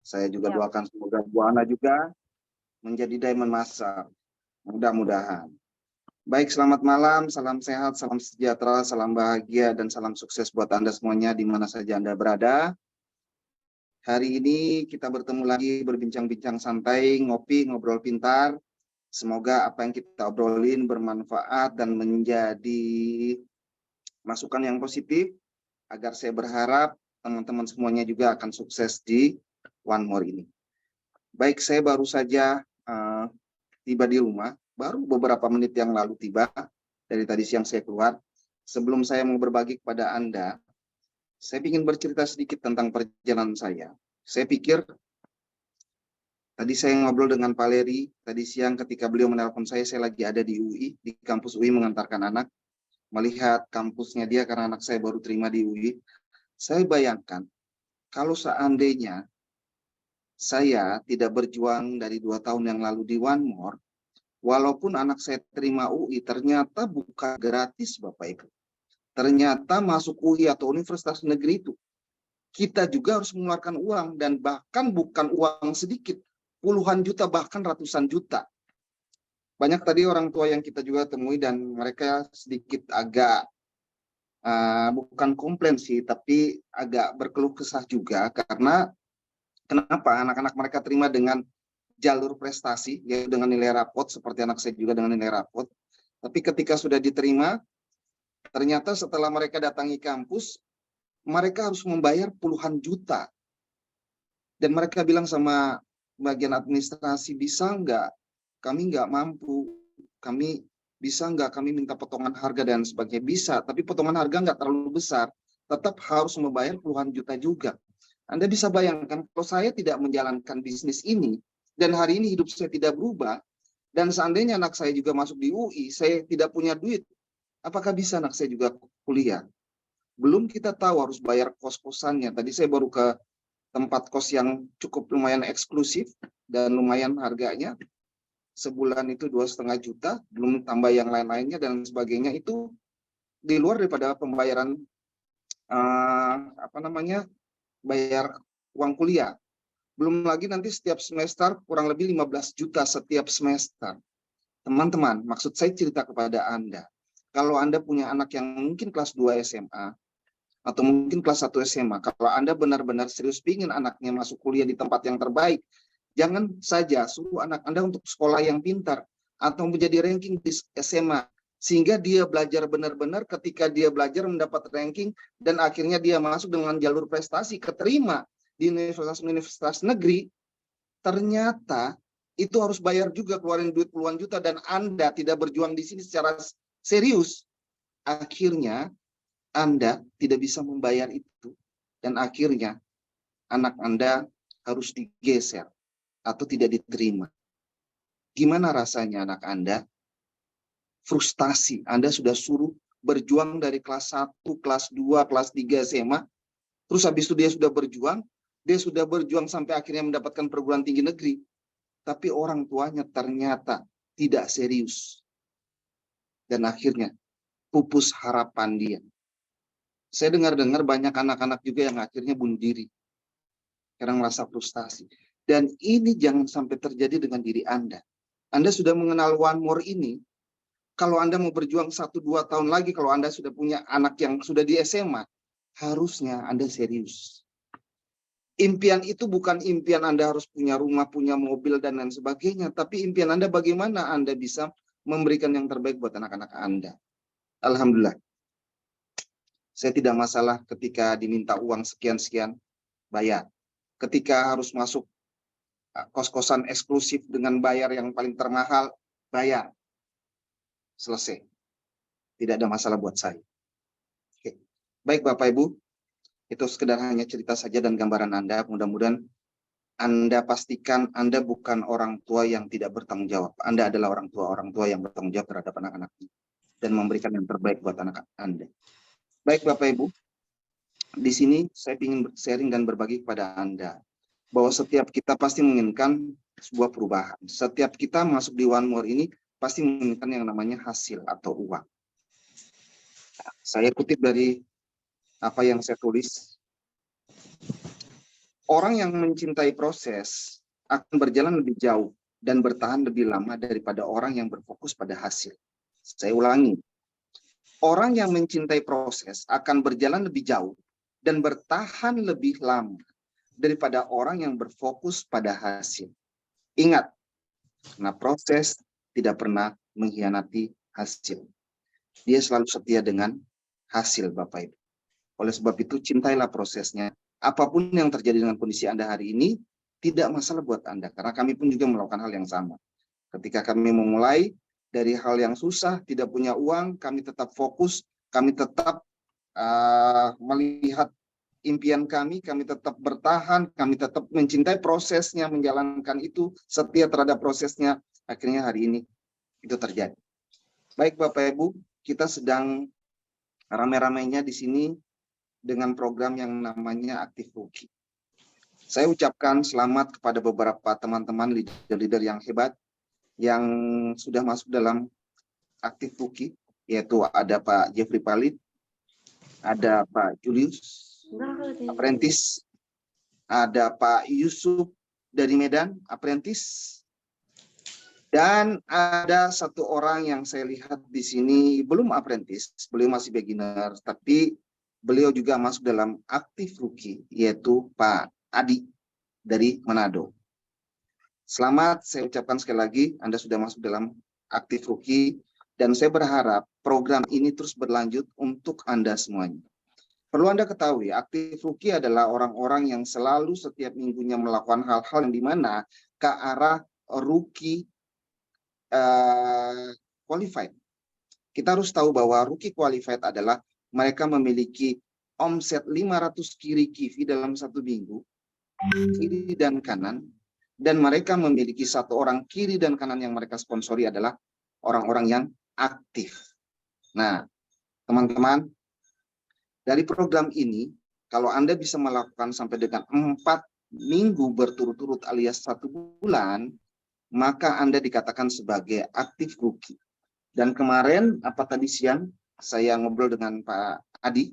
Saya juga Ya. doakan semoga Bu Ana juga menjadi diamond master. Mudah-mudahan. Baik, selamat malam, salam sehat, salam sejahtera, salam bahagia, dan salam sukses buat Anda semuanya di mana saja Anda berada. Hari ini kita bertemu lagi berbincang-bincang santai, ngopi, ngobrol pintar. Semoga apa yang kita obrolin bermanfaat dan menjadi masukan yang positif, agar saya berharap teman-teman semuanya juga akan sukses di One More ini. Baik, saya baru saja tiba di rumah, baru beberapa menit yang lalu tiba, dari tadi siang saya keluar. Sebelum saya mau berbagi kepada Anda, saya ingin bercerita sedikit tentang perjalanan saya. Saya pikir, tadi saya ngobrol dengan Pak Leri, tadi siang ketika beliau menelpon saya lagi ada di UI, di kampus UI mengantarkan anak, melihat kampusnya dia karena anak saya baru terima di UI. Saya bayangkan, kalau seandainya saya tidak berjuang dari 2 tahun yang lalu di One More, walaupun anak saya terima UI, ternyata bukan gratis Bapak Ibu. Ternyata masuk UI atau universitas negeri itu, kita juga harus mengeluarkan uang, dan bahkan bukan uang sedikit, puluhan juta, bahkan ratusan juta. Banyak tadi orang tua yang kita juga temui dan mereka sedikit agak, bukan komplain sih, tapi agak berkeluh kesah juga, karena kenapa anak-anak mereka terima dengan jalur prestasi, yaitu dengan nilai rapot, seperti anak saya juga dengan nilai rapot. Tapi ketika sudah diterima, ternyata setelah mereka datangi kampus, mereka harus membayar puluhan juta. Dan mereka bilang sama bagian administrasi, bisa nggak? Kami nggak mampu. Kami bisa nggak? Kami minta potongan harga dan sebagainya. Bisa, tapi potongan harga nggak terlalu besar. Tetap harus membayar puluhan juta juga. Anda bisa bayangkan, kalau saya tidak menjalankan bisnis ini, dan hari ini hidup saya tidak berubah, dan seandainya anak saya juga masuk di UI, saya tidak punya duit, apakah bisa anak saya juga kuliah? Belum kita tahu harus bayar kos-kosannya. Tadi saya baru ke tempat kos yang cukup lumayan eksklusif dan lumayan harganya. Sebulan itu 2,5 juta, belum tambah yang lain-lainnya dan sebagainya. Itu di luar daripada pembayaran bayar uang kuliah. Belum lagi nanti setiap semester kurang lebih 15 juta setiap semester. Teman-teman, maksud saya cerita kepada Anda, kalau Anda punya anak yang mungkin kelas 2 SMA, atau mungkin kelas 1 SMA, kalau Anda benar-benar serius ingin anaknya masuk kuliah di tempat yang terbaik, jangan saja suruh anak Anda untuk sekolah yang pintar, atau menjadi ranking di SMA, sehingga dia belajar benar-benar. Ketika dia belajar mendapat ranking, dan akhirnya dia masuk dengan jalur prestasi, keterima di universitas negeri, ternyata itu harus bayar juga, keluarin duit puluhan juta, dan Anda tidak berjuang di sini secara serius, akhirnya Anda tidak bisa membayar itu, dan akhirnya anak Anda harus digeser atau tidak diterima. Gimana rasanya anak Anda? Frustasi. Anda sudah suruh berjuang dari kelas 1, kelas 2, kelas 3 SMA, terus habis itu dia sudah berjuang sampai akhirnya mendapatkan perguruan tinggi negeri, tapi orang tuanya ternyata tidak serius, dan akhirnya pupus harapan dia. Saya dengar-dengar banyak anak-anak juga yang akhirnya bunuh diri karena merasa frustasi. Dan ini jangan sampai terjadi dengan diri Anda. Anda sudah mengenal One More ini, kalau Anda mau berjuang 1-2 tahun lagi, kalau Anda sudah punya anak yang sudah di SMA, harusnya Anda serius. Impian itu bukan impian Anda harus punya rumah, punya mobil, dan lain sebagainya. Tapi impian Anda bagaimana Anda bisa memberikan yang terbaik buat anak-anak Anda. Alhamdulillah. Saya tidak masalah ketika diminta uang sekian-sekian, bayar. Ketika harus masuk kos-kosan eksklusif dengan bayar yang paling termahal, bayar. Selesai. Tidak ada masalah buat saya. Oke. Baik Bapak Ibu, itu sekedar hanya cerita saja dan gambaran Anda. Mudah-mudahan Anda pastikan Anda bukan orang tua yang tidak bertanggung jawab. Anda adalah orang tua yang bertanggung jawab terhadap anak-anaknya dan memberikan yang terbaik buat anak Anda. Baik Bapak Ibu, di sini saya ingin sharing dan berbagi kepada Anda bahwa setiap kita pasti menginginkan sebuah perubahan. Setiap kita masuk di One More ini pasti menginginkan yang namanya hasil atau uang. Saya kutip dari apa yang saya tulis. Orang yang mencintai proses akan berjalan lebih jauh dan bertahan lebih lama daripada orang yang berfokus pada hasil. Saya ulangi, orang yang mencintai proses akan berjalan lebih jauh dan bertahan lebih lama daripada orang yang berfokus pada hasil. Ingat, karena proses tidak pernah mengkhianati hasil. Dia selalu setia dengan hasil, Bapak Ibu. Oleh sebab itu, cintailah prosesnya. Apapun yang terjadi dengan kondisi Anda hari ini, tidak masalah buat Anda. Karena kami pun juga melakukan hal yang sama. Ketika kami memulai dari hal yang susah, tidak punya uang, kami tetap fokus, kami tetap melihat impian kami tetap bertahan, kami tetap mencintai prosesnya, menjalankan itu, setia terhadap prosesnya. Akhirnya hari ini itu terjadi. Baik Bapak Ibu, kita sedang rame-ramainya di sini dengan program yang namanya Aktif Rookie. Saya ucapkan selamat kepada beberapa teman-teman leader-leader yang hebat yang sudah masuk dalam Aktif Rookie, yaitu ada Pak Jeffrey Palit, ada Pak Julius, apprentice, ada Pak Yusuf dari Medan, apprentice, dan ada satu orang yang saya lihat di sini belum apprentice, beliau masih beginner, tapi beliau juga masuk dalam Aktif Rookie, yaitu Pak Adi dari Manado. Selamat, saya ucapkan sekali lagi, Anda sudah masuk dalam Aktif Rookie, dan saya berharap program ini terus berlanjut untuk Anda semuanya. Perlu Anda ketahui, Aktif Rookie adalah orang-orang yang selalu setiap minggunya melakukan hal-hal yang dimana ke arah rookie qualified. Kita harus tahu bahwa rookie qualified adalah mereka memiliki omset 500 kiri kivi dalam satu minggu, kiri dan kanan, dan mereka memiliki satu orang kiri dan kanan yang mereka sponsori adalah orang-orang yang aktif. Nah, teman-teman, dari program ini, kalau Anda bisa melakukan sampai dengan 4 minggu berturut-turut alias 1 bulan, maka Anda dikatakan sebagai aktif rookie. Dan kemarin, apa tadi siang, saya ngobrol dengan Pak Adi.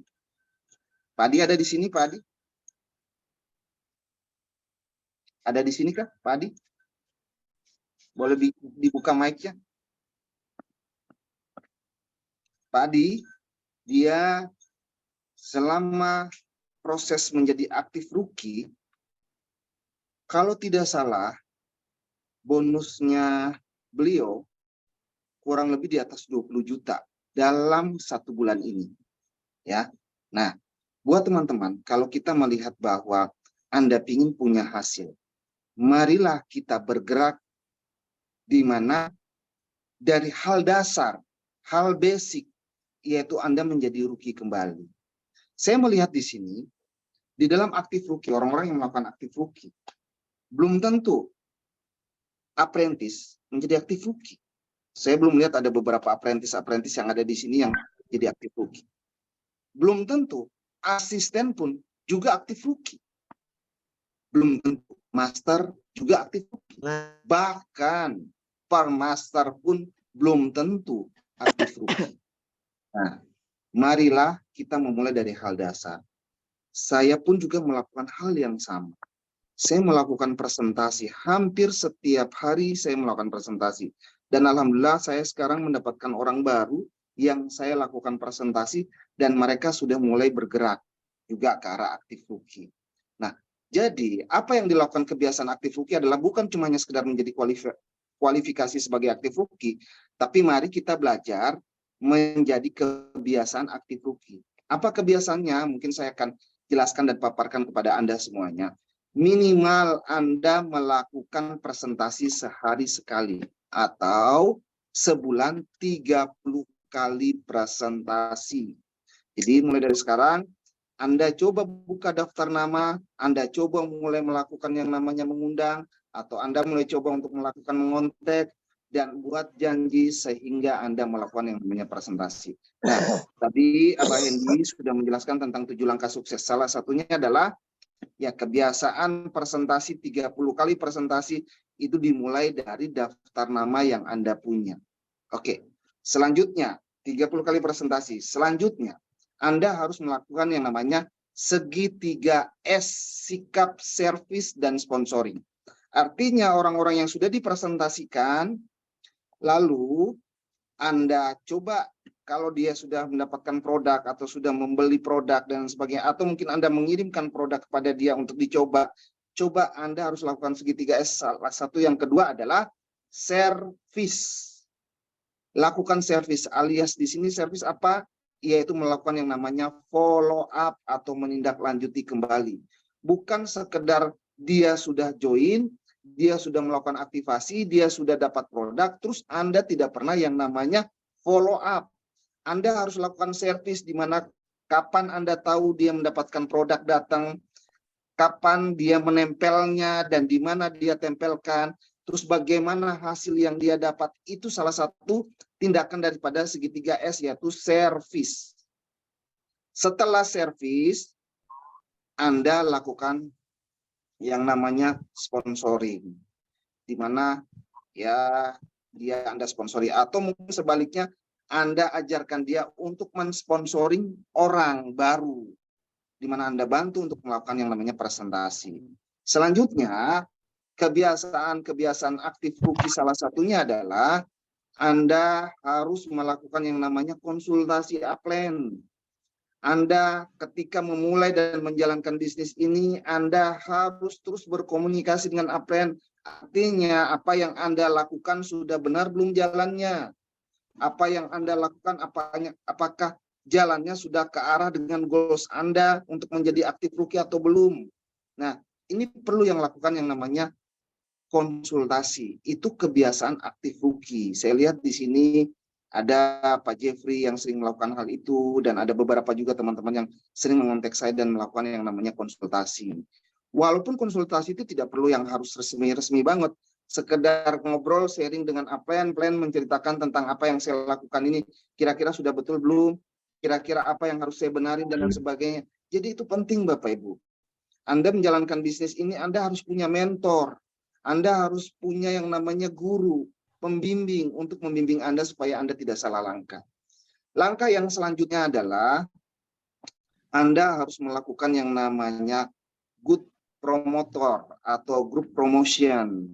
Pak Adi ada di sini, Pak Adi? Ada di sini kah, Pak Adi? Boleh dibuka mic-nya? Pak Adi, dia selama proses menjadi aktif rookie, kalau tidak salah, bonusnya beliau kurang lebih di atas 20 juta dalam 1 bulan ini. Ya. Nah, buat teman-teman, kalau kita melihat bahwa Anda ingin punya hasil, marilah kita bergerak di mana dari hal dasar, hal basic, yaitu Anda menjadi rookie kembali. Saya melihat di sini, di dalam aktif rookie, orang-orang yang melakukan aktif rookie, belum tentu apprentice menjadi aktif rookie. Saya belum lihat ada beberapa apprentice yang ada di sini yang jadi aktif rookie. Belum tentu asisten pun juga aktif rookie. Belum tentu master juga aktif rookie. Bahkan per master pun belum tentu aktif rookie. Nah, marilah kita memulai dari hal dasar. Saya pun juga melakukan hal yang sama. Saya melakukan presentasi, hampir setiap hari saya melakukan presentasi. Dan alhamdulillah saya sekarang mendapatkan orang baru yang saya lakukan presentasi dan mereka sudah mulai bergerak juga ke arah aktif rookie. Nah, jadi apa yang dilakukan kebiasaan aktif rookie adalah bukan cuma sekedar menjadi kualifikasi sebagai aktif rookie, tapi mari kita belajar menjadi kebiasaan aktif rookie. Apa kebiasaannya? Mungkin saya akan jelaskan dan paparkan kepada Anda semuanya. Minimal Anda melakukan presentasi sehari sekali atau sebulan 30 kali presentasi. Jadi mulai dari sekarang Anda coba buka daftar nama, Anda coba mulai melakukan yang namanya mengundang, atau Anda mulai coba untuk melakukan mengontak dan buat janji sehingga Anda melakukan yang namanya presentasi. Nah, tadi Abah Hendy sudah menjelaskan tentang 7 langkah sukses. Salah satunya adalah ya kebiasaan presentasi 30 kali presentasi itu dimulai dari daftar nama yang Anda punya. Oke, selanjutnya 30 kali presentasi. Selanjutnya Anda harus melakukan yang namanya segitiga S, sikap, servis, dan sponsoring. Artinya orang-orang yang sudah dipresentasikan, lalu Anda coba kalau dia sudah mendapatkan produk atau sudah membeli produk dan sebagainya, atau mungkin Anda mengirimkan produk kepada dia untuk dicoba, coba Anda harus lakukan segitiga S. Salah satu yang kedua adalah servis. Lakukan servis, alias di sini servis apa? Yaitu melakukan yang namanya follow up atau menindaklanjuti kembali. Bukan sekedar dia sudah join, dia sudah melakukan aktivasi, dia sudah dapat produk, terus Anda tidak pernah yang namanya follow up. Anda harus lakukan servis di mana kapan Anda tahu dia mendapatkan produk datang, kapan dia menempelnya dan di mana dia tempelkan, terus bagaimana hasil yang dia dapat. Itu salah satu tindakan daripada segitiga S, yaitu servis. Setelah servis, Anda lakukan yang namanya sponsoring, di mana ya dia Anda sponsori, atau mungkin sebaliknya Anda ajarkan dia untuk mensponsoring orang baru, di mana Anda bantu untuk melakukan yang namanya presentasi. Selanjutnya, kebiasaan aktif rookie salah satunya adalah Anda harus melakukan yang namanya konsultasi upline. Anda ketika memulai dan menjalankan bisnis ini, Anda harus terus berkomunikasi dengan upline. Artinya apa yang Anda lakukan sudah benar belum jalannya? Apa yang Anda lakukan, apakah jalannya sudah ke arah dengan goals Anda untuk menjadi aktif rookie atau belum? Nah, ini perlu yang lakukan yang namanya konsultasi. Itu kebiasaan aktif rookie. Saya lihat di sini ada Pak Jeffrey yang sering melakukan hal itu, dan ada beberapa juga teman-teman yang sering mengontak saya dan melakukan yang namanya konsultasi. Walaupun konsultasi itu tidak perlu yang harus resmi-resmi banget, sekedar ngobrol, sharing dengan plan menceritakan tentang apa yang saya lakukan ini, kira-kira sudah betul belum, kira-kira apa yang harus saya benarin, dan lain sebagainya. Jadi itu penting Bapak Ibu. Anda menjalankan bisnis ini, Anda harus punya mentor, Anda harus punya yang namanya guru, pembimbing untuk membimbing Anda supaya Anda tidak salah langkah. Langkah yang selanjutnya adalah Anda harus melakukan yang namanya good promotor atau group promotion,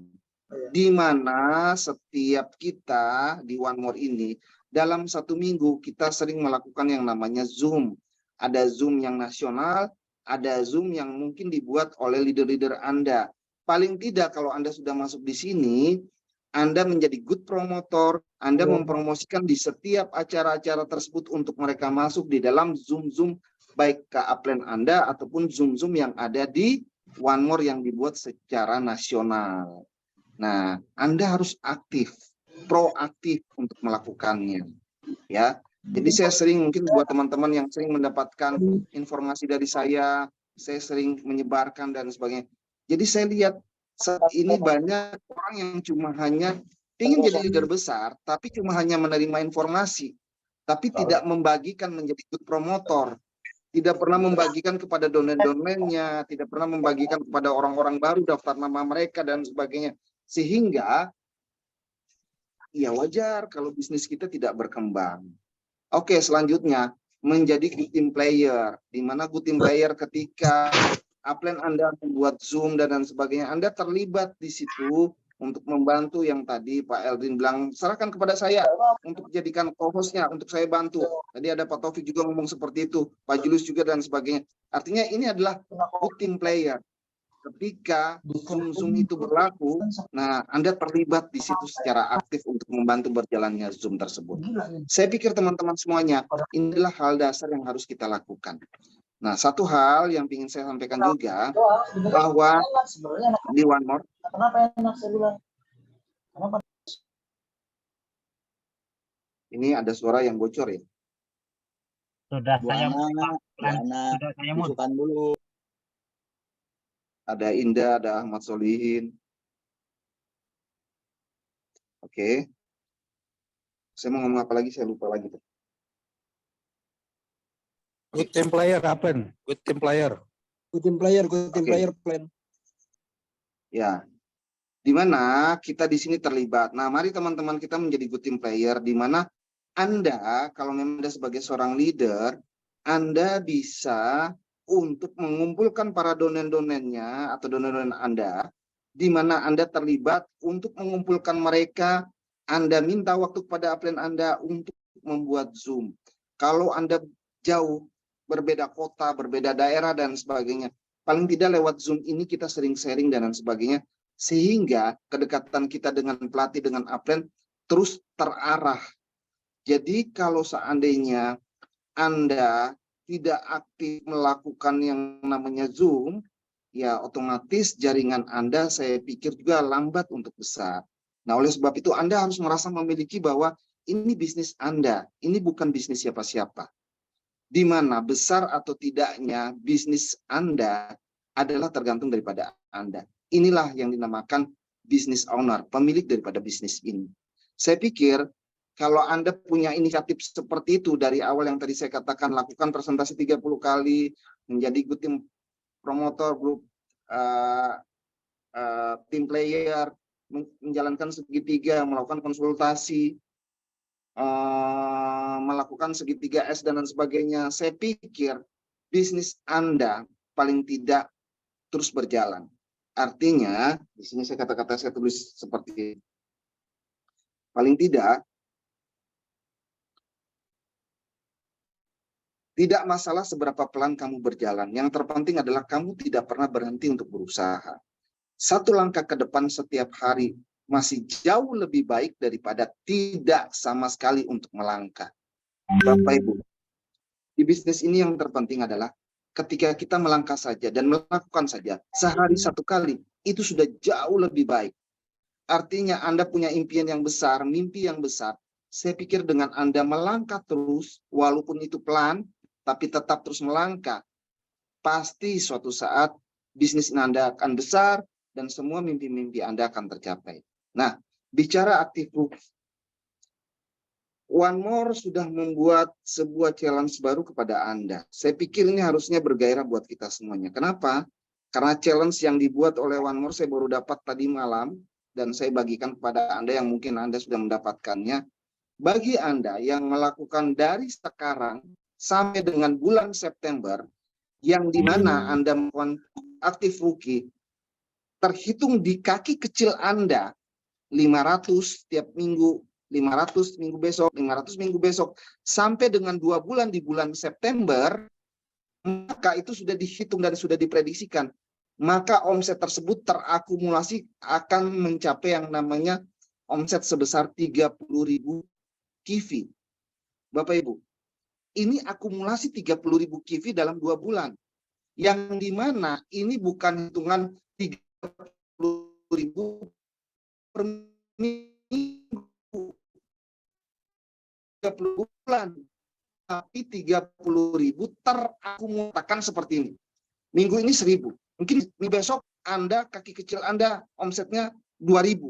di mana setiap kita di One More ini dalam 1 minggu kita sering melakukan yang namanya Zoom. Ada Zoom yang nasional, ada Zoom yang mungkin dibuat oleh leader-leader Anda. Paling tidak kalau Anda sudah masuk di sini, Anda menjadi good promotor, Anda mempromosikan di setiap acara-acara tersebut untuk mereka masuk di dalam Zoom-Zoom, baik ke upline Anda ataupun Zoom-Zoom yang ada di One More yang dibuat secara nasional. Nah, Anda harus aktif, proaktif untuk melakukannya. Ya, jadi saya sering, mungkin buat teman-teman yang sering mendapatkan informasi dari saya sering menyebarkan dan sebagainya. Jadi saya lihat saat ini banyak orang yang cuma hanya ingin jadi leader besar, tapi cuma hanya menerima informasi, tapi tidak membagikan menjadi good promotor. Tidak pernah membagikan kepada domain-domainnya, tidak pernah membagikan kepada orang-orang baru daftar nama mereka dan sebagainya. Sehingga ya wajar kalau bisnis kita tidak berkembang. Oke, selanjutnya menjadi good team player. Di mana good team player ketika upline Anda membuat Zoom dan sebagainya, Anda terlibat di situ untuk membantu yang tadi Pak Eldrin bilang, serahkan kepada saya untuk jadikan co-hostnya, untuk saya bantu. Tadi ada Pak Taufik juga ngomong seperti itu, Pak Julius juga dan sebagainya. Artinya ini adalah good team player. Ketika Zoom itu berlaku, nah Anda terlibat di situ secara aktif untuk membantu berjalannya Zoom tersebut. Saya pikir teman-teman semuanya, inilah hal dasar yang harus kita lakukan. Nah, satu hal yang ingin saya sampaikan juga, bahwa di One More, ini ada suara yang bocor ya. Sudah saya masukkan dulu. Ada Indah, ada Ahmad Solihin. Oke. Saya mau ngomong apa lagi, saya lupa lagi. Good team player, Apen. Good team player. Good team player plan. Ya. Di mana kita di sini terlibat. Nah, mari teman-teman kita menjadi good team player, di mana Anda, kalau memang Anda sebagai seorang leader, Anda bisa untuk mengumpulkan para donen-donennya atau donen-donen Anda, di mana Anda terlibat untuk mengumpulkan mereka. Anda minta waktu kepada upline Anda untuk membuat Zoom. Kalau Anda jauh, berbeda kota, berbeda daerah, dan sebagainya, paling tidak lewat Zoom ini kita sering sharing dan sebagainya, sehingga kedekatan kita dengan pelatih, dengan upline terus terarah. Jadi kalau seandainya Anda tidak aktif melakukan yang namanya Zoom, ya otomatis jaringan Anda saya pikir juga lambat untuk besar. Nah, oleh sebab itu Anda harus merasa memiliki bahwa ini bisnis Anda, ini bukan bisnis siapa-siapa. Di mana besar atau tidaknya bisnis Anda adalah tergantung daripada Anda. Inilah yang dinamakan business owner, pemilik daripada bisnis ini. Saya pikir kalau Anda punya inisiatif seperti itu dari awal yang tadi saya katakan, lakukan presentasi 30 kali, menjadi good team promotor, grup team player, menjalankan segitiga, melakukan konsultasi, melakukan segitiga S dan lain sebagainya, saya pikir bisnis Anda paling tidak terus berjalan. Artinya, di sini saya kata-kata saya tulis seperti ini. Paling tidak masalah seberapa pelan kamu berjalan. Yang terpenting adalah kamu tidak pernah berhenti untuk berusaha. Satu langkah ke depan setiap hari masih jauh lebih baik daripada tidak sama sekali untuk melangkah. Bapak Ibu, di bisnis ini yang terpenting adalah ketika kita melangkah saja dan melakukan saja sehari satu kali, itu sudah jauh lebih baik. Artinya Anda punya impian yang besar, mimpi yang besar. Saya pikir dengan Anda melangkah terus, walaupun itu pelan, tapi tetap terus melangkah, pasti suatu saat bisnis Anda akan besar dan semua mimpi-mimpi Anda akan tercapai. Nah, bicara aktif, One More sudah membuat sebuah challenge baru kepada Anda. Saya pikir ini harusnya bergairah buat kita semuanya. Kenapa? Karena challenge yang dibuat oleh One More saya baru dapat tadi malam, dan saya bagikan kepada Anda yang mungkin Anda sudah mendapatkannya. Bagi Anda yang melakukan dari sekarang sampai dengan bulan September, yang dimana Anda melakukan aktif rookie, terhitung di kaki kecil Anda, 500 tiap minggu, 500 minggu besok, 500 minggu besok, sampai dengan 2 bulan di bulan September, maka itu sudah dihitung dan sudah diprediksikan. Maka omset tersebut terakumulasi akan mencapai yang namanya omset sebesar 30.000 kivi. Bapak Ibu, ini akumulasi 30.000 kivi dalam 2 bulan. Yang dimana ini bukan hitungan 30.000 per minggu, 30 bulan, tapi 30.000 terakumulasikan seperti ini. Minggu ini 1.000. Mungkin minggu besok Anda, kaki kecil Anda omsetnya 2.000.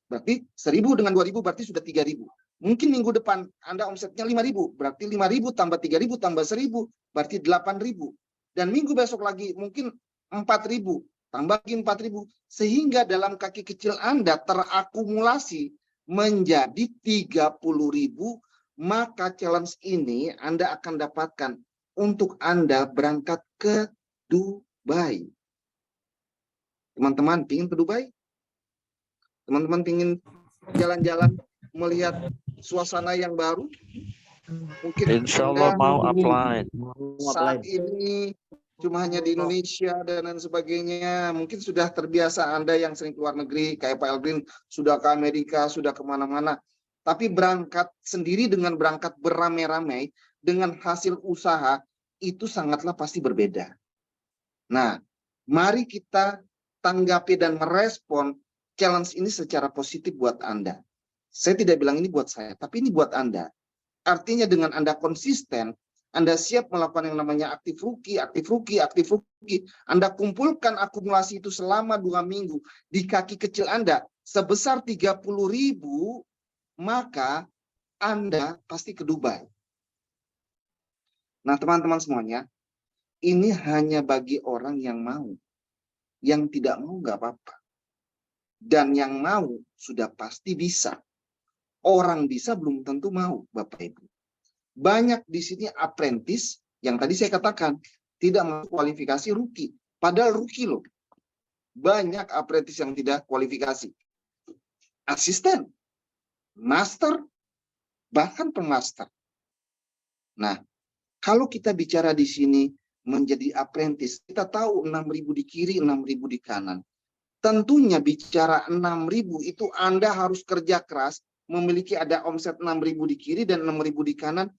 Berarti 1.000 dengan 2.000 berarti sudah 3.000. Mungkin minggu depan Anda omsetnya 5.000, berarti 5.000 tambah 3.000 tambah 1.000, berarti 8.000. Dan minggu besok lagi mungkin 4.000, tambah lagi 4.000. Sehingga dalam kaki kecil Anda terakumulasi menjadi 30.000, maka challenge ini Anda akan dapatkan untuk Anda berangkat ke Dubai. Teman-teman pingin ke Dubai? Teman-teman pingin jalan-jalan melihat suasana yang baru? Mungkin Insya Allah mau apply. Saat ini cuma hanya di Indonesia dan lain sebagainya. Mungkin sudah terbiasa Anda yang sering keluar negeri, kayak Pak Elvin, sudah ke Amerika, sudah kemana-mana. Tapi berangkat sendiri dengan berangkat beramai-ramai, dengan hasil usaha, itu sangatlah pasti berbeda. Nah, mari kita tanggapi dan merespon challenge ini secara positif buat Anda. Saya tidak bilang ini buat saya, tapi ini buat Anda. Artinya dengan Anda konsisten, Anda siap melakukan yang namanya aktif rookie. Anda kumpulkan akumulasi itu selama 2 minggu di kaki kecil Anda sebesar 30.000, maka Anda pasti ke Dubai. Nah, teman-teman semuanya, ini hanya bagi orang yang mau. Yang tidak mau nggak apa-apa. Dan yang mau sudah pasti bisa. Orang bisa belum tentu mau, Bapak Ibu. Banyak di sini apprentice yang tadi saya katakan, tidak masuk kualifikasi rookie. Padahal rookie loh. Banyak apprentice yang tidak kualifikasi. Asisten, master, bahkan pemaster. Nah, kalau kita bicara di sini menjadi apprentice, kita tahu 6.000 di kiri, 6.000 di kanan. Tentunya bicara 6.000 itu Anda harus kerja keras, memiliki ada omset 6.000 di kiri dan 6.000 di kanan,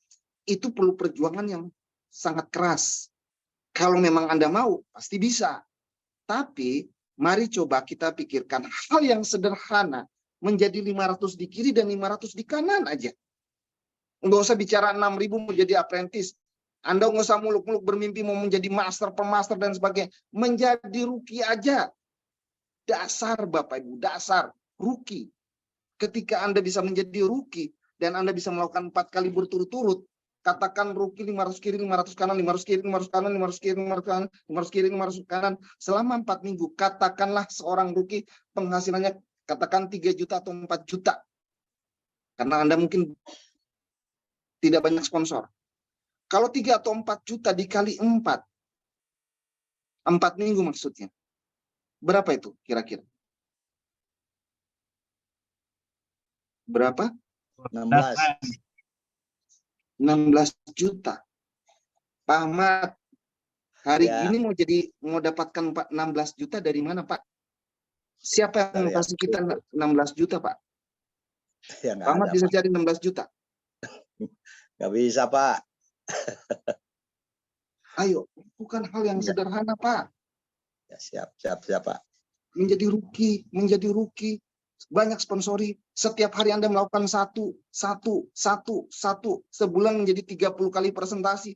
itu perlu perjuangan yang sangat keras. Kalau memang Anda mau, pasti bisa. Tapi, mari coba kita pikirkan hal yang sederhana, menjadi 500 di kiri dan 500 di kanan aja. Nggak usah bicara 6.000 menjadi apprentice. Anda nggak usah muluk-muluk bermimpi mau menjadi master, pemaster, dan sebagainya. Menjadi rookie aja. Dasar Bapak Ibu, dasar rookie. Ketika Anda bisa menjadi rookie dan Anda bisa melakukan 4 kali berturut-turut, katakan rookie 500 kiri, 500 kanan, 500 kiri, 500 kanan, 500 kiri, 500 kanan, 500 kiri, 500 kanan, selama 4 minggu, katakanlah seorang rookie penghasilannya katakan 3 juta atau 4 juta. Karena Anda mungkin tidak banyak sponsor. Kalau 3 atau 4 juta dikali 4 minggu maksudnya. Berapa itu kira-kira? Berapa? 16. 16 juta. Pak Ahmad, hari Ya. ini mau dapatkan 16 juta dari mana, Pak? Siapa yang Dari mau kasih kita 16 juta, Pak? Ya, Pak Ahmad bisa cari 16 juta. Nggak bisa, Pak. Ayo, bukan hal yang sederhana, Pak. Ya, siap, Pak. Menjadi rookie. Banyak sponsori. Setiap hari Anda melakukan satu. Sebulan menjadi 30 kali presentasi.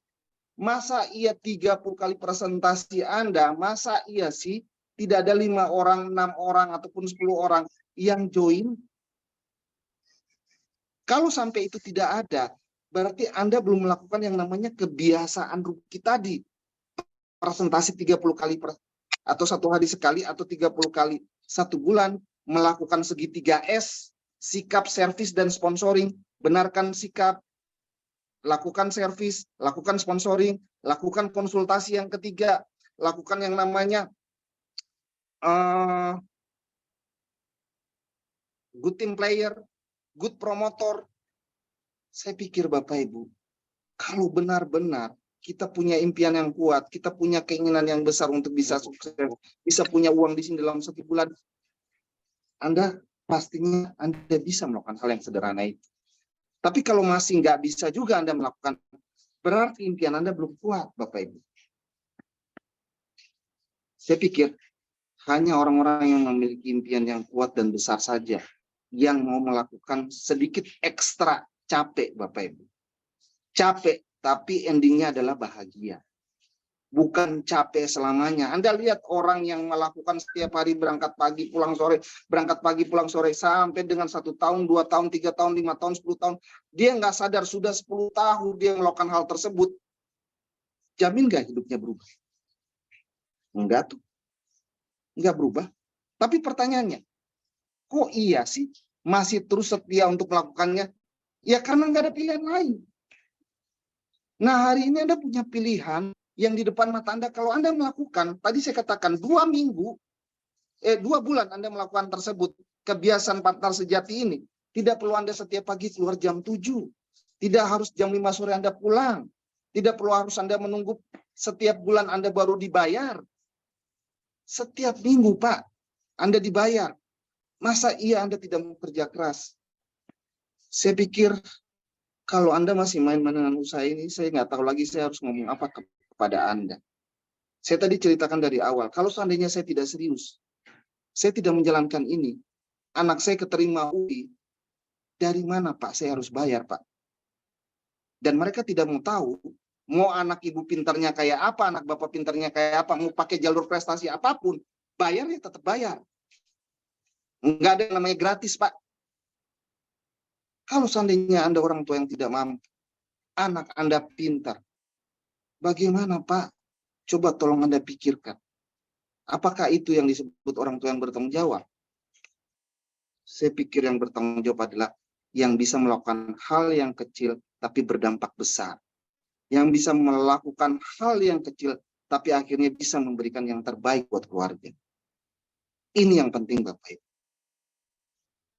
Masa iya 30 kali presentasi Anda, masa iya sih tidak ada 5 orang, 6 orang, ataupun 10 orang yang join? Kalau sampai itu tidak ada, berarti Anda belum melakukan yang namanya kebiasaan rookie tadi. Presentasi 30 kali atau 1 hari sekali atau 30 kali 1 bulan, melakukan segitiga S, sikap, servis, dan sponsoring. Benarkan sikap, lakukan servis, lakukan sponsoring, lakukan konsultasi yang ketiga, lakukan yang namanya good team player, good promotor. Saya pikir Bapak Ibu, kalau benar-benar kita punya impian yang kuat, kita punya keinginan yang besar untuk bisa sukses, bisa punya uang di sini dalam 1 bulan, Anda pastinya Anda bisa melakukan hal yang sederhana itu. Tapi kalau masih nggak bisa juga Anda melakukan, berarti impian Anda belum kuat, Bapak Ibu. Saya pikir hanya orang-orang yang memiliki impian yang kuat dan besar saja yang mau melakukan sedikit ekstra capek, Bapak Ibu. Capek, tapi endingnya adalah bahagia. Bukan capek selamanya. Anda lihat orang yang melakukan setiap hari berangkat pagi, pulang sore, berangkat pagi, pulang sore, sampai dengan 1 tahun, 2 tahun, 3 tahun, 5 tahun, 10 tahun. Dia nggak sadar sudah 10 tahun dia melakukan hal tersebut. Jamin nggak hidupnya berubah? Enggak tuh. Enggak berubah. Tapi pertanyaannya, kok iya sih masih terus setia untuk melakukannya? Ya karena nggak ada pilihan lain. Nah hari ini Anda punya pilihan yang di depan mata Anda. Kalau Anda melakukan, tadi saya katakan 2 bulan Anda melakukan tersebut, kebiasaan partner sejati ini, tidak perlu Anda setiap pagi keluar jam 7. Tidak harus jam 5 sore Anda pulang. Tidak perlu harus Anda menunggu setiap bulan Anda baru dibayar. Setiap minggu, Pak, Anda dibayar. Masa iya Anda tidak mau kerja keras? Saya pikir kalau Anda masih main-main dengan usaha ini, saya nggak tahu lagi saya harus ngomong apa kepada Anda. Saya tadi ceritakan dari awal, kalau seandainya saya tidak serius, saya tidak menjalankan ini, anak saya keterima UI, dari mana Pak saya harus bayar, Pak? Dan mereka tidak mau tahu, mau anak ibu pintarnya kayak apa, anak bapak pintarnya kayak apa, mau pakai jalur prestasi apapun, bayarnya tetap bayar. Nggak ada yang namanya gratis, Pak. Kalau seandainya Anda orang tua yang tidak mampu, anak Anda pintar, bagaimana Pak? Coba tolong Anda pikirkan. Apakah itu yang disebut orang tua yang bertanggung jawab? Saya pikir yang bertanggung jawab adalah yang bisa melakukan hal yang kecil tapi berdampak besar. Yang bisa melakukan hal yang kecil tapi akhirnya bisa memberikan yang terbaik buat keluarga. Ini yang penting Bapak Ibu.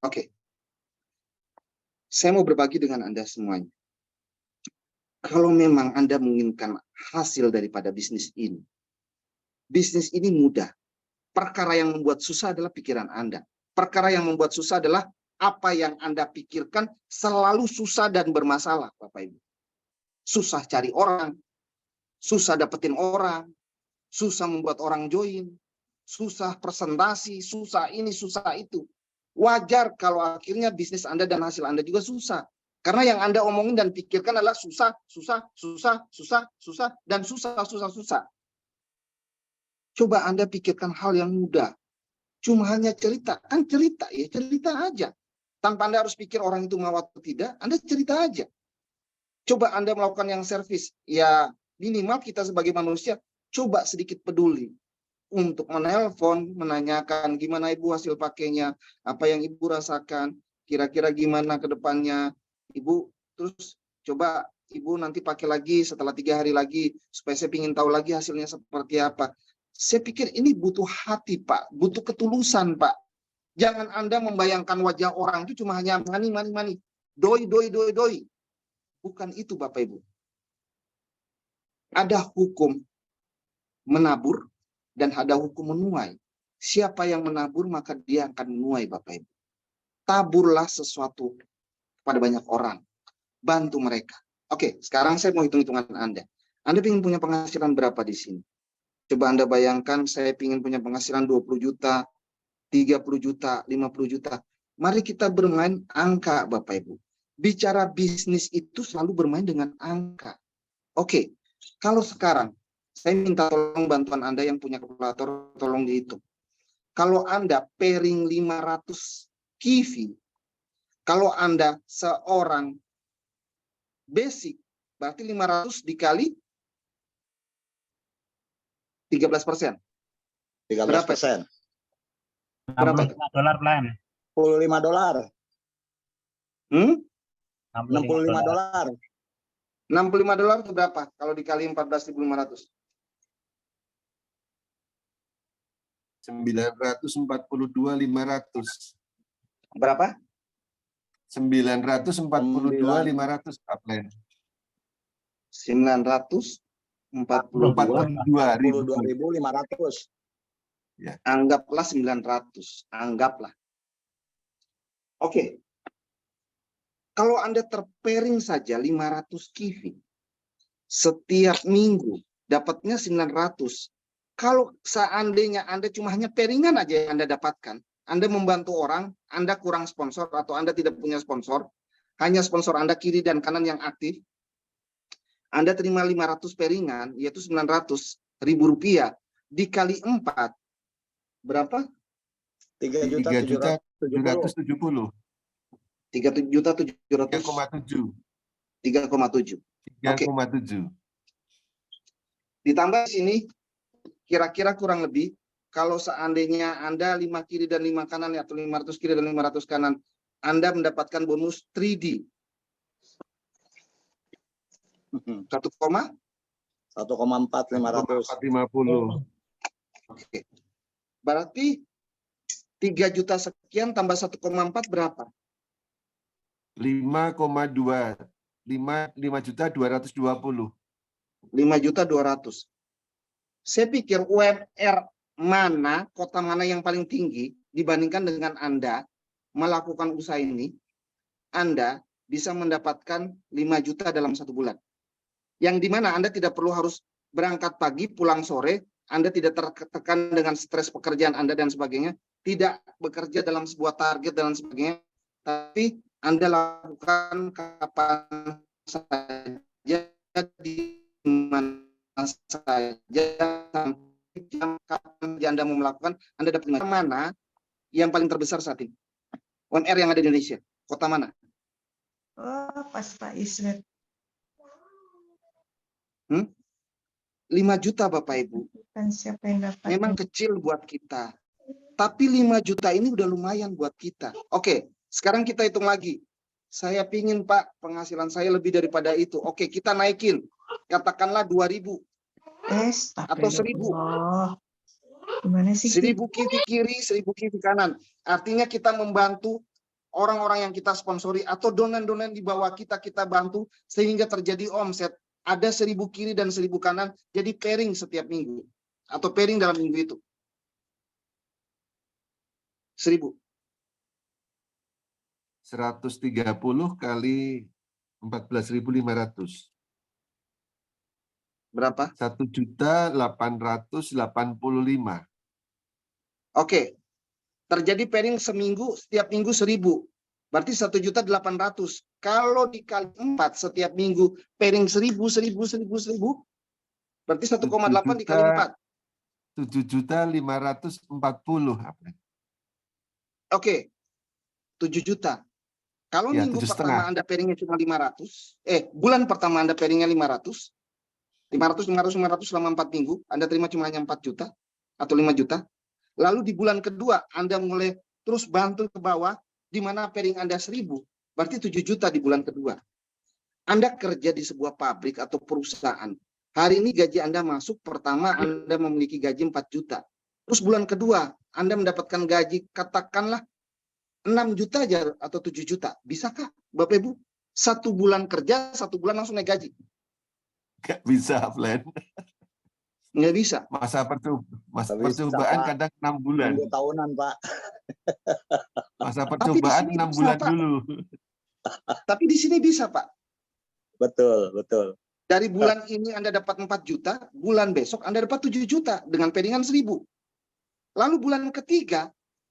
Oke. Saya mau berbagi dengan Anda semuanya. Kalau memang Anda menginginkan hasil daripada bisnis ini mudah. Perkara yang membuat susah adalah pikiran Anda. Perkara yang membuat susah adalah apa yang Anda pikirkan selalu susah dan bermasalah, Bapak Ibu. Susah cari orang, susah dapetin orang, susah membuat orang join, susah presentasi, susah ini, susah itu. Wajar kalau akhirnya bisnis Anda dan hasil Anda juga susah. Karena yang Anda omongin dan pikirkan adalah susah, dan susah. Coba Anda pikirkan hal yang mudah. Cuma hanya cerita. Kan cerita ya, cerita aja. Tanpa Anda harus pikir orang itu mau atau tidak, Anda cerita aja. Coba Anda melakukan yang servis. Ya minimal kita sebagai manusia, coba sedikit peduli. Untuk menelpon, menanyakan gimana Ibu hasil pakainya, apa yang Ibu rasakan, kira-kira gimana ke depannya. Ibu, terus coba Ibu nanti pakai lagi setelah 3 hari lagi, supaya saya ingin tahu lagi hasilnya seperti apa. Saya pikir ini butuh hati, Pak. Butuh ketulusan, Pak. Jangan Anda membayangkan wajah orang itu cuma hanya money. Doi. Bukan itu, Bapak Ibu. Ada hukum menabur dan ada hukum menuai. Siapa yang menabur maka dia akan menuai, Bapak Ibu. Taburlah sesuatu pada banyak orang. Bantu mereka. Oke, sekarang saya mau hitung-hitungan Anda. Anda ingin punya penghasilan berapa di sini? Coba Anda bayangkan, saya ingin punya penghasilan 20 juta, 30 juta, 50 juta. Mari kita bermain angka, Bapak Ibu. Bicara bisnis itu selalu bermain dengan angka. Oke, kalau sekarang, saya minta tolong bantuan Anda yang punya kalkulator, tolong dihitung. Kalau Anda pairing 500 kivi, kalau Anda seorang basic, berarti 500 dikali 13%. 13%. Berapa itu? $65 plan. $65. $65. $65 itu berapa? Kalau dikali 14.500. 942.500. Berapa? 942.500 upline. 42.500. Anggaplah 900. Anggaplah. Oke. Kalau Anda terpairing saja 500 kivi, setiap minggu dapatnya 900. Kalau seandainya Anda cuma hanya pairingan aja yang Anda dapatkan, Anda membantu orang, Anda kurang sponsor atau Anda tidak punya sponsor, hanya sponsor Anda kiri dan kanan yang aktif, Anda terima 500 pairingan, yaitu 900.000 rupiah, dikali 4, berapa? 3.770.000. 3.700.000. 3,7. 3,7. 3,7. Ditambah sini, kira-kira kurang lebih, kalau seandainya Anda 5 kiri dan 5 kanan, atau 500 kiri dan 500 kanan, Anda mendapatkan bonus 3D. 1,4. 1,4500. Oke. Berarti 3 juta sekian tambah 1,4 berapa? 5,2. 5.220. 5.200.000. Saya pikir UMR mana, kota mana yang paling tinggi dibandingkan dengan Anda melakukan usaha ini, Anda bisa mendapatkan 5 juta dalam 1 bulan. Yang dimana Anda tidak perlu harus berangkat pagi, pulang sore, Anda tidak tertekan dengan stres pekerjaan Anda dan sebagainya, tidak bekerja dalam sebuah target dan sebagainya, tapi Anda lakukan kapan saja, di mana saja, sampai jam kapan Anda mau melakukan, Anda dapat mana yang paling terbesar saat ini? UMR yang ada di Indonesia, kota mana? Oh, pas Pak Ismet. 5 juta Bapak Ibu. Kan siapa yang dapat? Memang kecil buat kita. Tapi 5 juta ini udah lumayan buat kita. Oke, sekarang kita hitung lagi. Saya pingin Pak, penghasilan saya lebih daripada itu. Oke, kita naikin. Katakanlah 2.000. Atau 1000. Gimana sih? 1000 kiri kiri, 1000 kiri kanan. Artinya kita membantu orang-orang yang kita sponsori atau donan-donan di bawah kita bantu sehingga terjadi omset. Ada 1000 kiri dan 1000 kanan, jadi pairing setiap minggu atau pairing dalam minggu itu. 1000. 130 kali 14.500. Berapa? 1.885.000. Oke. Terjadi pairing seminggu, setiap minggu 1000. Berarti 1.800.000. Kalau dikali 4 setiap minggu pairing 1000, 1000, 1000, 1000. Berarti 1,8 dikali 4. 7.540. Oke. 7 juta. Kalau Ya, minggu 7,5. pertama Anda pairingnya cuma 500, bulan pertama Anda pairingnya 500 selama 4 minggu, Anda terima cuma hanya 4 juta atau 5 juta. Lalu di bulan kedua Anda mulai terus bantu ke bawah, di mana pairing Anda 1000, berarti 7 juta di bulan kedua. Anda kerja di sebuah pabrik atau perusahaan. Hari ini gaji Anda masuk, pertama Anda memiliki gaji 4 juta. Terus bulan kedua Anda mendapatkan gaji katakanlah 6 juta aja atau 7 juta. Bisakah Bapak Ibu? 1 bulan kerja, 1 bulan langsung naik gaji? Nggak bisa, Plan. Nggak bisa. Masa Bisa, percobaan Pak. kadang 6 bulan. Tunggu tahunan, Pak. Masa Tapi di percobaan sini 6 bisa, bulan Pak. dulu. Tapi di sini bisa, Pak. Betul, betul. Dari bulan ini Anda dapat 4 juta, bulan besok Anda dapat 7 juta dengan pairingan 1000. Lalu bulan ketiga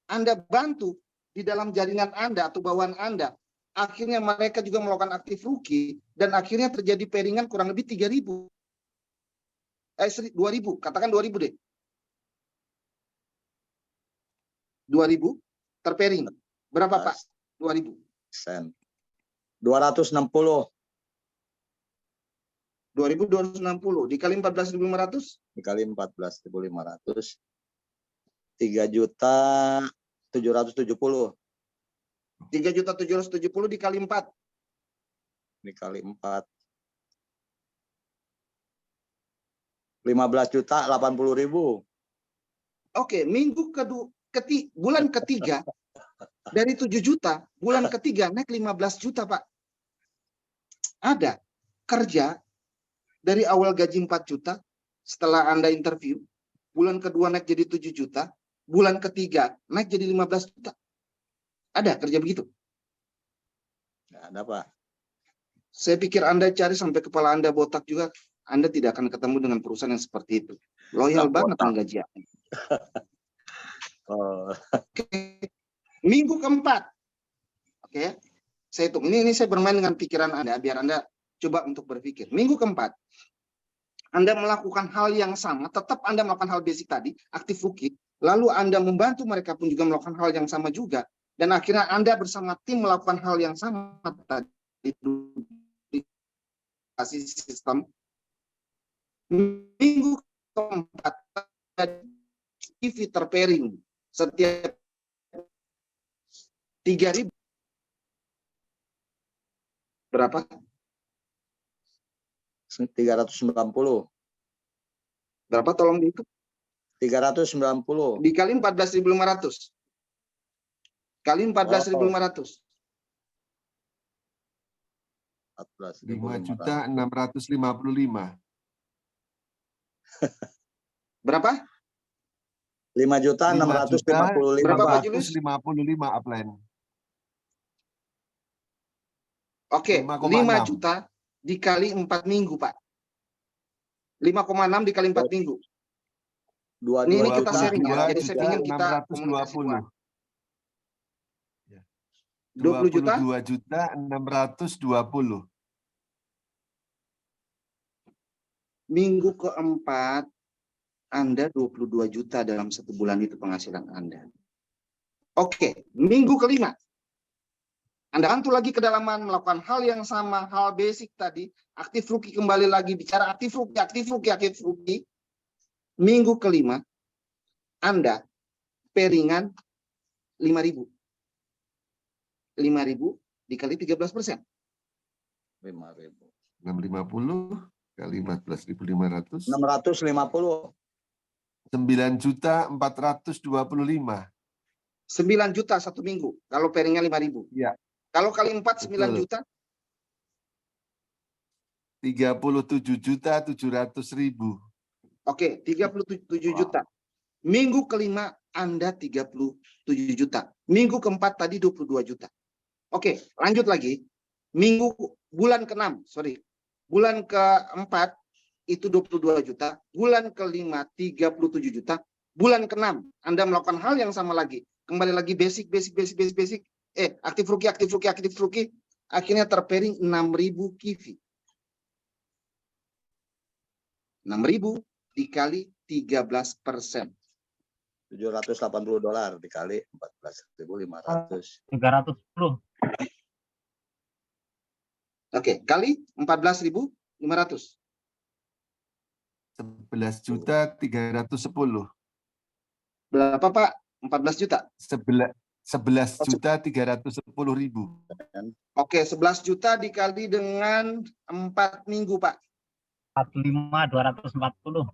Anda bantu di dalam jaringan Anda atau bawahan Anda. Akhirnya mereka juga melakukan aktif rookie dan akhirnya terjadi pairingan kurang lebih 3.000. 2.000, katakan 2.000 deh. 2.000 terpairing. Berapa, Pak? 2.000. 260 2.260 dikali 14.500 dikali 14.500 3.770.000 3.770 dikali 4 dikali 4 15.080.000. Oke, bulan ketiga dari 7 juta, bulan ketiga naik 15 juta, Pak. Ada kerja dari awal gaji 4 juta, setelah Anda interview, bulan kedua naik jadi 7 juta, bulan ketiga naik jadi 15 juta. Ada kerja begitu? Nggak ada, Pak. Saya pikir Anda cari sampai kepala Anda botak juga, Anda tidak akan ketemu dengan perusahaan yang seperti itu. Loyal Nggak banget botak. menggaji Anda. Oh, Minggu keempat. Oke. Saya hitung. Ini saya bermain dengan pikiran Anda biar Anda coba untuk berpikir. Minggu keempat. Anda melakukan hal yang sama, tetap Anda melakukan hal basic tadi, aktif rookie, lalu Anda membantu mereka pun juga melakukan hal yang sama juga, dan akhirnya Anda bersama tim melakukan hal yang sama tadi, duplikasi sistem. Minggu keempat, TV terpairing setiap 3.000. Berapa? 390. Berapa tolong dihitung? 390. Dikali 14.500. Kali 14.500. 5.655. 5.655. Berapa, Berapa? 5.655. Upline. Oke, 5 5,6. juta dikali 4 minggu, Pak. 5,6 dikali 4 minggu. Ini kita sharing ya. Jadi saya ingin kita komunikasi. 20 juta? 22.620. Minggu keempat, Anda 22 juta dalam 1 bulan itu penghasilan Anda. Oke, minggu kelima. Anda bantu lagi kedalaman, melakukan hal yang sama, hal basic tadi, aktif rookie kembali lagi, bicara aktif rookie. Minggu kelima, Anda pairingan 5.000. 5.000 dikali 13%. 5.000. 650. kali 14.500. 650. 9.425. 9 juta satu minggu. Kalau pairingnya 5.000. Iya. Kalau kali 4, 9 Betul. juta. 37.700.000. Oke, 37 Wow. juta. Minggu kelima Anda 37 juta. Minggu keempat tadi 22 juta. Oke, lanjut lagi. Bulan ke-6, sorry. Bulan keempat itu 22 juta. Bulan kelima 37 juta. Bulan ke-6 Anda melakukan hal yang sama lagi. Kembali lagi basic. Aktif rookie. Akhirnya terpairing 6.000 kivi. 6.000 dikali 13%. $780 dikali 14.500. 310. Oke, kali 14.500. 11.310. Berapa, Pak? 14 juta. 11.310.000. Oke, 11 juta dikali dengan 4 minggu, Pak. 45.240.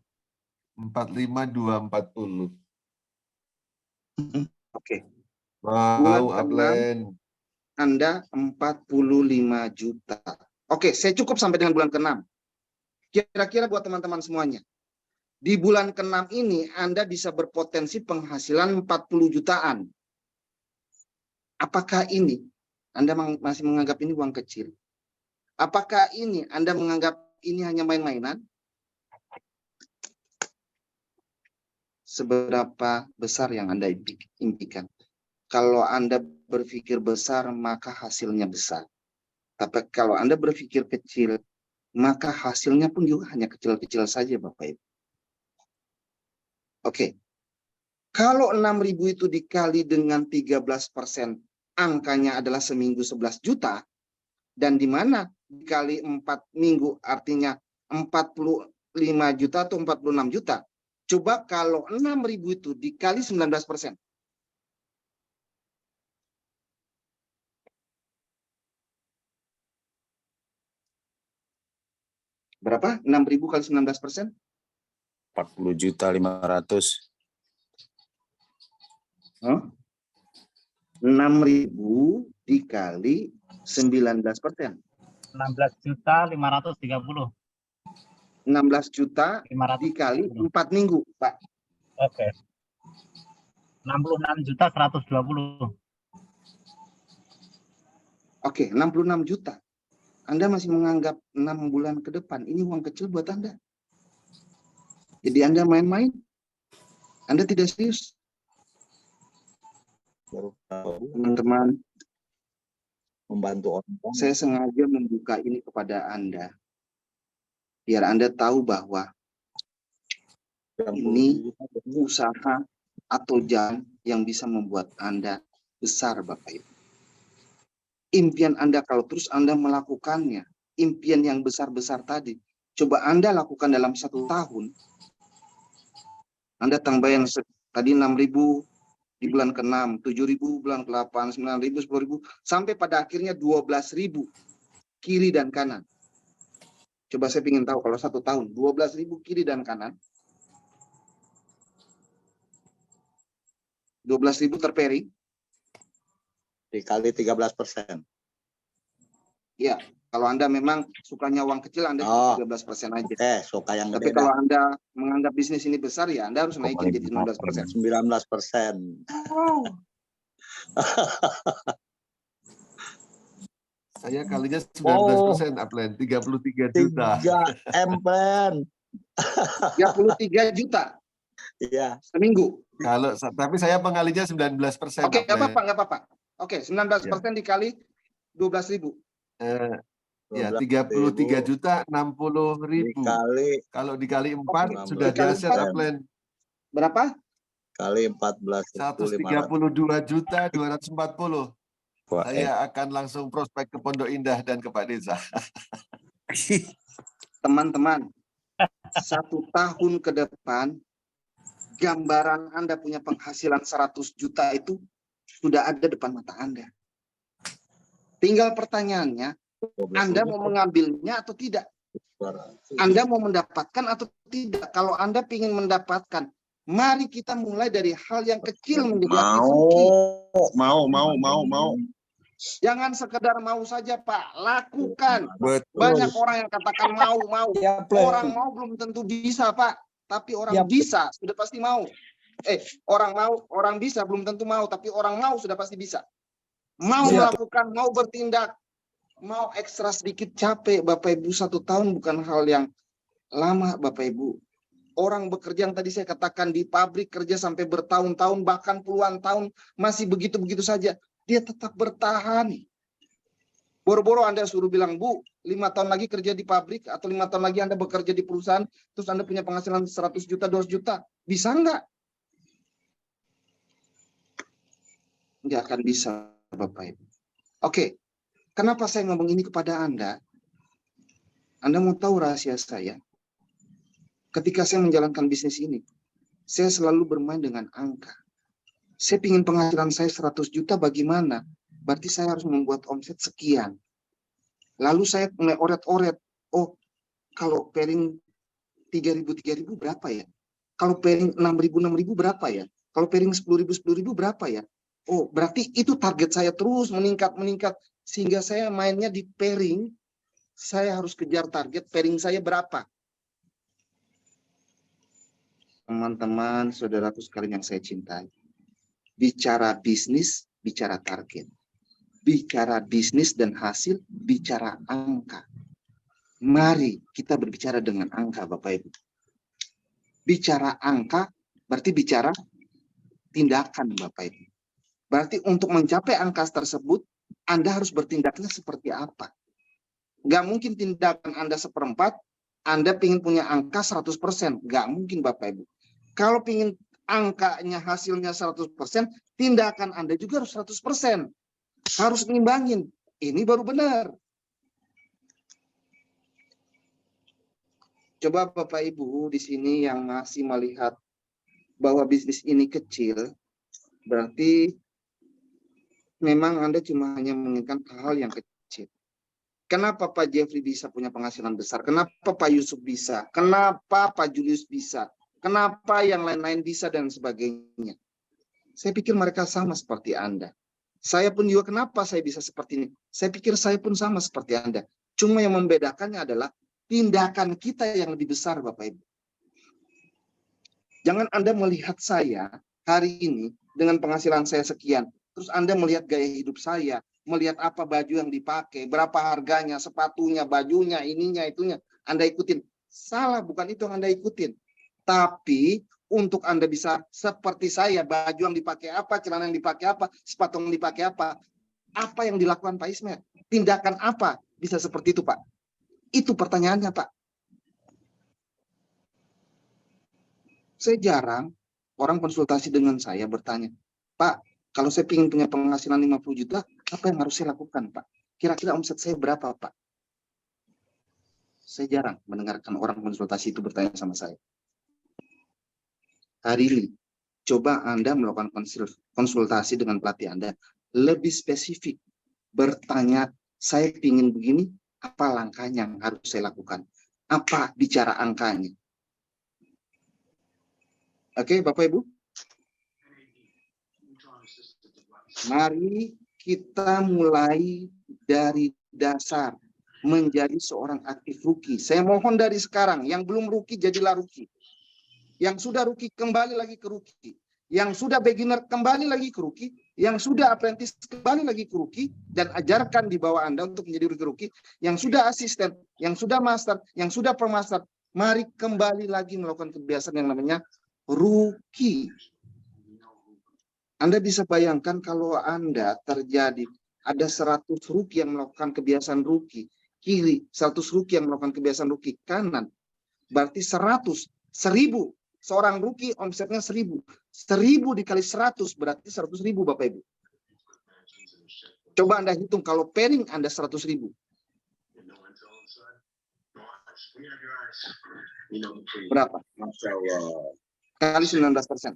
45.240. Oke. Mau upline. Anda 45 juta. Oke, saya cukup sampai dengan bulan ke-6. Kira-kira buat teman-teman semuanya. Di bulan ke-6 ini Anda bisa berpotensi penghasilan 40 jutaan. Apakah ini Anda masih menganggap ini uang kecil? Apakah ini Anda menganggap ini hanya main-mainan? Seberapa besar yang Anda impikan? Kalau Anda berpikir besar, maka hasilnya besar. Tapi kalau Anda berpikir kecil, maka hasilnya pun juga hanya kecil-kecil saja, Bapak Ibu. Oke. Kalau 6.000 itu dikali dengan 13%, angkanya adalah seminggu 11 juta, dan di mana dikali 4 minggu artinya 45 juta atau 46 juta. Coba kalau 6.000 itu dikali 19%. Berapa? 6.000 kali 19%? 40.500.000. 6.000 dikali 19%. 16.530. 16 juta 500. dikali 4 minggu, Pak. Oke. 66.120. Oke, 66 juta. Anda masih menganggap 6 bulan ke depan ini uang kecil buat Anda. Jadi Anda main-main. Anda tidak serius. Teman-teman, Membantu orang. saya sengaja membuka ini kepada Anda. Biar Anda tahu bahwa ini usaha atau jalan yang bisa membuat Anda besar, Bapak Ibu. Impian Anda kalau terus Anda melakukannya, impian yang besar-besar tadi, coba Anda lakukan dalam 1 tahun. Anda tambahin tadi 6.000 di bulan ke-6, 7.000 bulan ke-8, 9.000, 10.000, sampai pada akhirnya 12.000 kiri dan kanan. Coba saya ingin tahu kalau 1 tahun, 12.000 kiri dan kanan. 12.000 terpairing. Dikali 13%. Ya, kalau Anda memang sukanya uang kecil, Anda 13% aja. Oke, suka yang Tapi gede. kalau Anda menganggap bisnis ini besar, ya Anda harus naikin jadi 19%. 19%. Saya kalinya 19%, upline. 33 juta. 3 M plan. 33 juta Iya. seminggu. Tapi saya pengalinya 19%. Oke, upline. nggak apa-apa. Oke, 19% dikali 12.000. Ya, 33 juta 60.000. Kalau dikali 4 sudah dikali dahsyat, 4. upline. Berapa? Kali 14.500. 132 juta 240. Wah, Saya akan langsung prospek ke Pondok Indah dan ke Pak Desa. Teman-teman, 1 tahun ke depan, gambaran Anda punya penghasilan 100 juta itu sudah ada depan mata Anda. Tinggal pertanyaannya, Anda mau mengambilnya atau tidak? Anda mau mendapatkan atau tidak? Kalau Anda ingin mendapatkan, mari kita mulai dari hal yang kecil menjadi aktif rugi. Mau. Jangan sekedar mau saja, Pak. Lakukan. Betul. Banyak orang yang katakan mau. Ya, Plan. Orang mau belum tentu bisa, Pak. Tapi orang Ya. bisa sudah pasti mau. Orang bisa belum tentu mau, tapi orang mau sudah pasti bisa. Mau Ya. melakukan, mau bertindak, mau ekstra sedikit capek, Bapak Ibu, 1 tahun bukan hal yang lama, Bapak Ibu. Orang bekerja yang tadi saya katakan di pabrik kerja sampai bertahun-tahun, bahkan puluhan tahun, masih begitu-begitu saja. Dia tetap bertahan. Boro-boro Anda suruh bilang, Bu, 5 tahun lagi kerja di pabrik, atau 5 tahun lagi Anda bekerja di perusahaan, terus Anda punya penghasilan 100 juta, 200 juta. Bisa nggak? Nggak akan bisa, Bapak Ibu. Oke, kenapa saya ngomong ini kepada Anda? Anda mau tahu rahasia saya? Ketika saya menjalankan bisnis ini, saya selalu bermain dengan angka. Saya ingin penghasilan saya 100 juta bagaimana? Berarti saya harus membuat omset sekian. Lalu saya mulai oret-oret. Oh, kalau pairing 3.000 berapa ya? Kalau pairing 6.000 berapa ya? Kalau pairing 10.000 berapa ya? Oh, berarti itu target saya terus meningkat. Sehingga saya mainnya di pairing, saya harus kejar target pairing saya berapa. Teman-teman, saudaraku sekalian yang saya cintai. Bicara bisnis, bicara target. Bicara bisnis dan hasil, bicara angka. Mari kita berbicara dengan angka, Bapak Ibu. Bicara angka, berarti bicara tindakan, Bapak Ibu. Berarti untuk mencapai angka tersebut, Anda harus bertindaknya seperti apa? Nggak mungkin tindakan Anda 1/4, Anda ingin punya angka 100%. Nggak mungkin, Bapak Ibu. Kalau ingin angkanya hasilnya 100%, tindakan Anda juga harus 100%. Harus ngimbangin. Ini baru benar. Coba Bapak Ibu di sini yang masih melihat bahwa bisnis ini kecil, berarti memang Anda cuma hanya menginginkan hal yang kecil. Kenapa Pak Jeffrey bisa punya penghasilan besar? Kenapa Pak Yusuf bisa? Kenapa Pak Julius bisa? Kenapa yang lain-lain bisa dan sebagainya? Saya pikir mereka sama seperti Anda. Saya pun juga kenapa saya bisa seperti ini? Saya pikir saya pun sama seperti Anda. Cuma yang membedakannya adalah tindakan kita yang lebih besar, Bapak Ibu. Jangan Anda melihat saya hari ini dengan penghasilan saya sekian. Terus Anda melihat gaya hidup saya, melihat apa baju yang dipakai, berapa harganya, sepatunya, bajunya, ininya, itunya. Anda ikutin. Salah, bukan itu yang Anda ikutin. Tapi untuk Anda bisa seperti saya, baju yang dipakai apa, celana yang dipakai apa, sepatu yang dipakai apa yang dilakukan Pak Ismail? Tindakan apa bisa seperti itu, Pak? Itu pertanyaannya, Pak. Saya jarang orang konsultasi dengan saya bertanya, Pak, kalau saya ingin punya penghasilan 50 juta, apa yang harus saya lakukan, Pak? Kira-kira omset saya berapa, Pak? Saya jarang mendengarkan orang konsultasi itu bertanya sama saya. Hari ini, coba Anda melakukan konsultasi dengan pelatih Anda. Lebih spesifik. Bertanya, saya ingin begini, apa langkahnya yang harus saya lakukan? Apa bicara angkanya? Oke, Bapak Ibu? Mari kita mulai dari dasar menjadi seorang aktif rookie. Saya mohon dari sekarang, yang belum rookie jadilah rookie. Yang sudah rookie kembali lagi ke rookie. Yang sudah beginner kembali lagi ke rookie. Yang sudah apprentice kembali lagi ke rookie. Dan ajarkan di bawah Anda untuk menjadi rookie. Yang sudah asisten, yang sudah master, yang sudah permaster. Mari kembali lagi melakukan kebiasaan yang namanya rookie. Anda bisa bayangkan kalau Anda terjadi ada 100 rookie yang melakukan kebiasaan rookie. Kiri, 100 rookie yang melakukan kebiasaan rookie. Kanan, berarti 100, 1000. Seorang rookie omsetnya 1000. 1000 dikali 100 berarti 100.000, Bapak Ibu. Coba Anda hitung kalau pairing Anda 100.000. Berapa? Masya Allah. Kali 19%.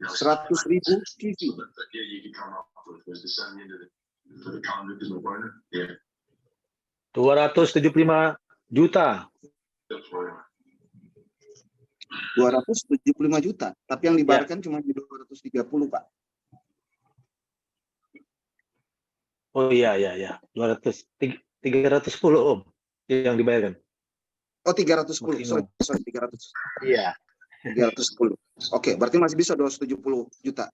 100.000 TV. 275 Juta. 275 juta, tapi yang dibayarkan cuma di 230, Pak. Oh iya. 310 Om yang dibayarkan. Oh, 310. Maksimum. Sorry, 300. Iya. 310. Oke, berarti masih bisa 270 juta.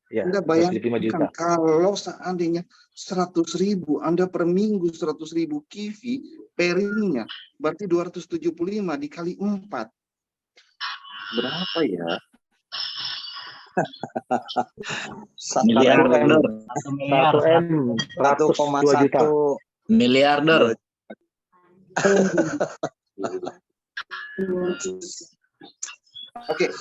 Iya. Anda 275 juta. bayangkan kalau seandainya 100.000, Anda per minggu 100.000 kivi perinya, berarti 275 dikali 4. Berapa ya? Miliarder. 1 miliar. 1 M 102 juta. Miliarder. Oke.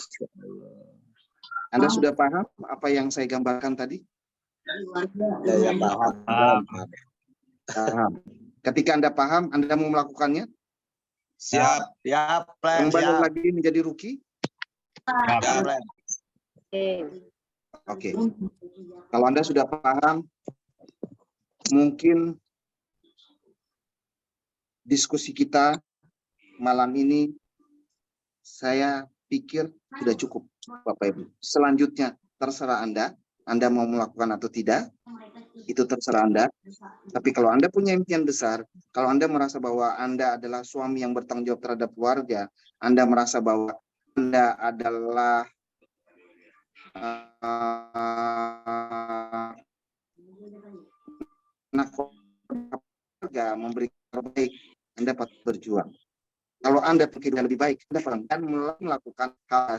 Anda sudah paham apa yang saya gambarkan tadi? Ya, paham. Paham. Ketika Anda paham, Anda mau melakukannya? Siap, plan, Kembali siap. lagi menjadi rookie? Siap, plan. Oke. Kalau Anda sudah paham, mungkin diskusi kita malam ini saya pikir sudah cukup, Bapak Ibu. Selanjutnya terserah Anda mau melakukan atau tidak, itu terserah Anda. Tapi kalau Anda punya impian besar, kalau Anda merasa bahwa Anda adalah suami yang bertanggung jawab terhadap keluarga, Anda merasa bahwa Anda adalah anak keluarga, memberi terbaik, Anda patut berjuang. Kalau Anda pikirnya lebih baik, Anda akan melakukan hal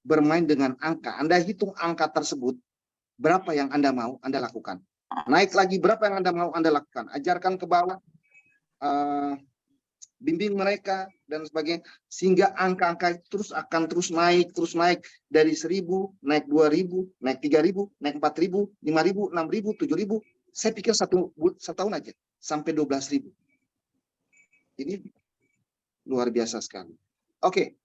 bermain dengan angka. Anda hitung angka tersebut, berapa yang Anda mau, Anda lakukan. Naik lagi, berapa yang Anda mau, Anda lakukan. Ajarkan ke bawah, bimbing mereka, dan sebagainya. Sehingga angka-angka akan terus naik dari 1.000, naik 2.000, naik 3.000, naik 4.000, 5.000, 6.000, 7.000. Saya pikir satu tahun aja, sampai 12.000. Ini luar biasa sekali. Oke.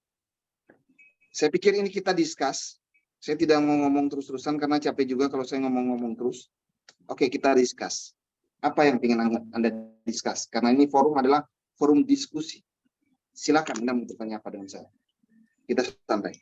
Saya pikir ini kita discuss. Saya tidak mau ngomong terus-terusan karena capek juga kalau saya ngomong-ngomong terus. Oke, kita discuss. Apa yang ingin Anda discuss? Karena ini forum adalah forum diskusi. Silakan Anda mau bertanya apa dengan saya. Kita santai.